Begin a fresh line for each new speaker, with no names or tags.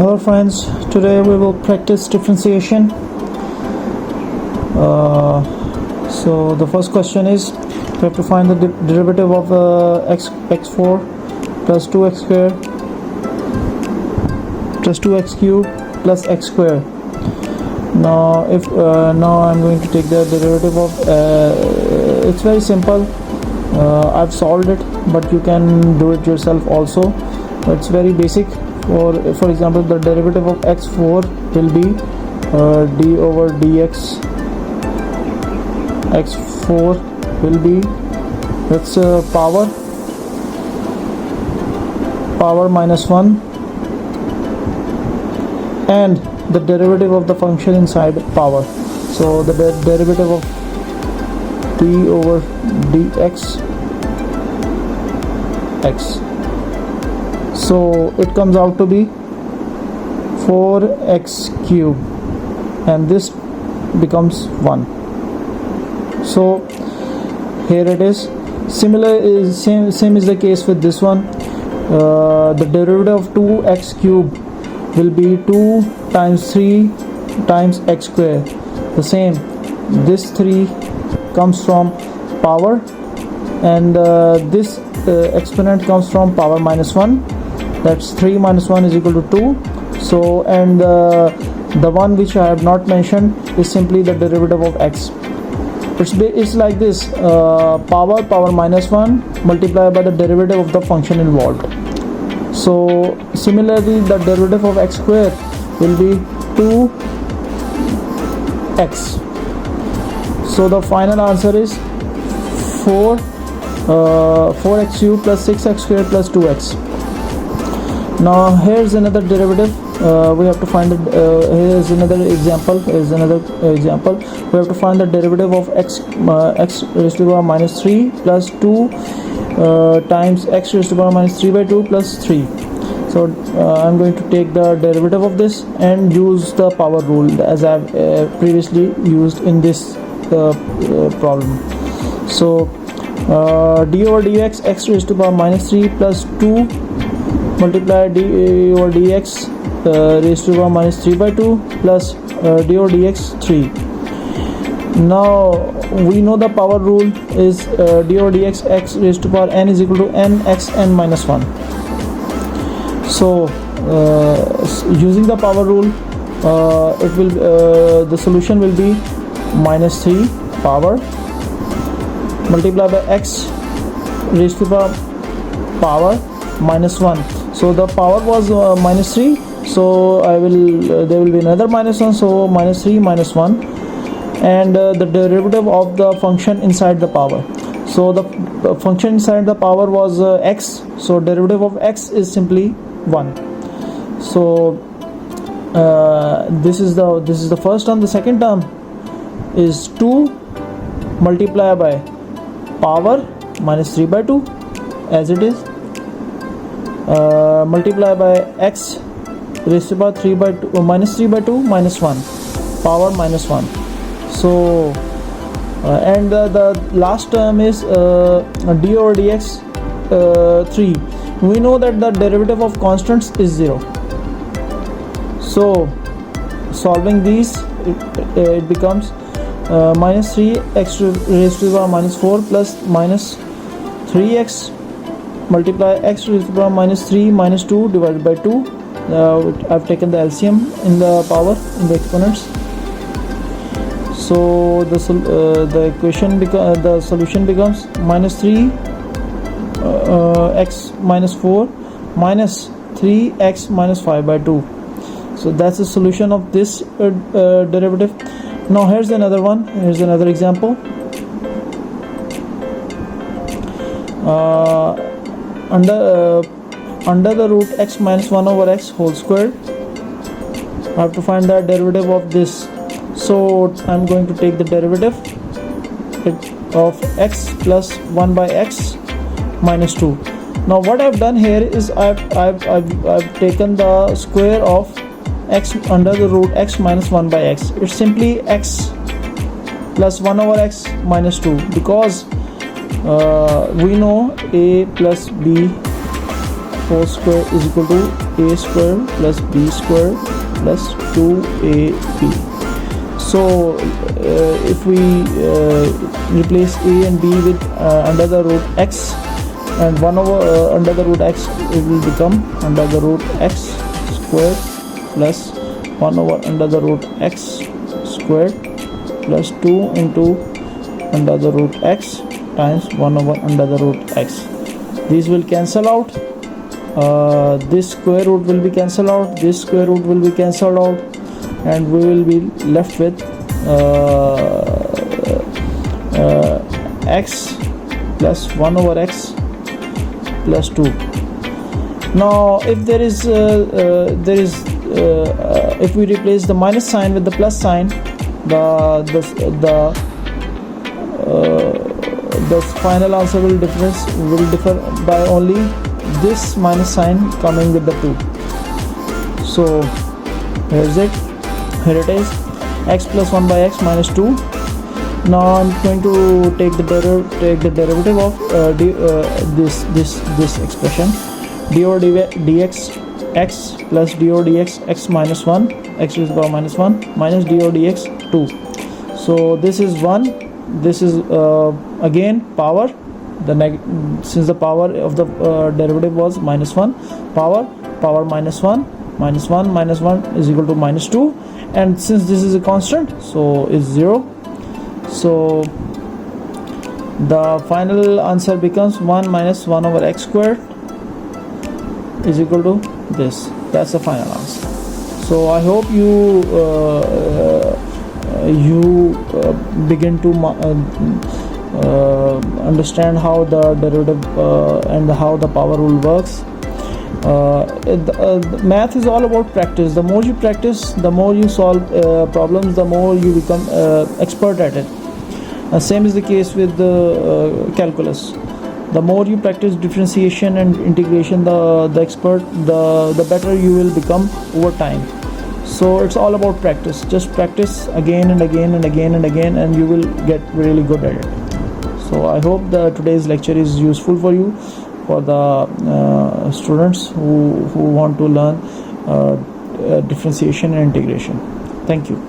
Hello friends, today we will practice differentiation. So the first question is, we have to find the derivative of x4 plus 2x squared plus 2x cubed plus x squared. Now I'm going to take the derivative of it's very simple. I've solved it, but you can do it yourself also. It's very basic. For example, the derivative of x4 will be d over dx. x4 will be, that's power minus 1, and the derivative of the function inside power. So the derivative of d over dx x. So it comes out to be 4x cubed, and this becomes 1. So here it is. Same is the case with this one. The derivative of 2x cubed will be 2 times 3 times x squared. The same, this 3 comes from power, and this exponent comes from power minus 1. That's 3 minus 1 is equal to 2. So, and the one which I have not mentioned is simply the derivative of x. It's like this: power minus 1 multiplied by the derivative of the function involved. So similarly, the derivative of x squared will be 2x. So the final answer is 4x cubed plus 6x squared plus 2x. Now here's another derivative. We have to find here's another example. We have to find the derivative of x raised to the power minus 3 plus 2 times x raised to the power minus 3 by 2 plus 3. So I'm going to take the derivative of this and use the power rule as I've previously used in this problem. So d over dx x raised to the power minus 3 plus 2 multiply d over dx raised to the power minus 3 by 2 plus d over dx 3. Now we know the power rule is d over dx x raised to the power n is equal to n x n minus 1. So using the power rule, it will the solution will be minus 3 power multiplied by x raised to the power minus 1. So the power was minus 3, so there will be another minus 1, so minus 3 minus 1, and the derivative of the function inside the power. So the function inside the power was x, so derivative of x is simply 1. So this is the first term. The second term is 2 multiplied by power minus 3 by 2 as it is, multiplied by x raised to the power 3 by 2 minus 3 by 2 minus 1 power minus 1. So and the last term is d over dx 3. We know that the derivative of constants is 0. So solving these, it becomes minus 3x raised to the power minus 4 plus minus 3x multiply x raised to the power minus 3 minus 2 divided by 2. I've taken the LCM in the power in the exponents. So the solution becomes minus 3 x minus 4 minus 3x minus 5 by 2. So that's the solution of this derivative. Now here's another one. Here's another example. Under the root x minus 1 over x whole square, I have to find the derivative of this. So I'm going to take the derivative of x plus 1 by x minus 2. Now what I've done here is I've taken the square of x under the root x minus 1 by x. It's simply x plus 1 over x minus 2, because we know a plus b whole square is equal to a square plus b square plus 2ab. So if we replace a and b with under the root x and 1 over under the root x, it will become under the root x squared plus 1 over under the root x squared plus 2 into under the root x times 1 over under the root x. These will cancel out. This square root will be cancelled out, this square root will be cancelled out, and we will be left with x plus 1 over x plus 2. Now if there is if we replace the minus sign with the plus sign, the final answer will differ by only this minus sign coming with the 2. So here it is, x plus 1 by x minus 2. Now I'm going to take the derivative of this expression, d over dx x plus d over dx x minus 1, x to the power minus 1 minus d over dx 2. So this is 1, this is again power, since the power of the derivative was minus 1, power minus 1, minus 1 minus 1 is equal to minus 2, and since this is a constant, so it's 0. So the final answer becomes 1 minus 1 over x squared is equal to this. That's the final answer. So I hope you begin to understand how the derivative and how the power rule works. Math is all about practice. The more you practice, the more you solve problems, the more you become expert at it. Same is the case with the calculus. The more you practice differentiation and integration, the better you will become over time. So it's all about practice. Just practice again and again and again and again, and you will get really good at it. So I hope today's lecture is useful for you, for the students who want to learn differentiation and integration. Thank you.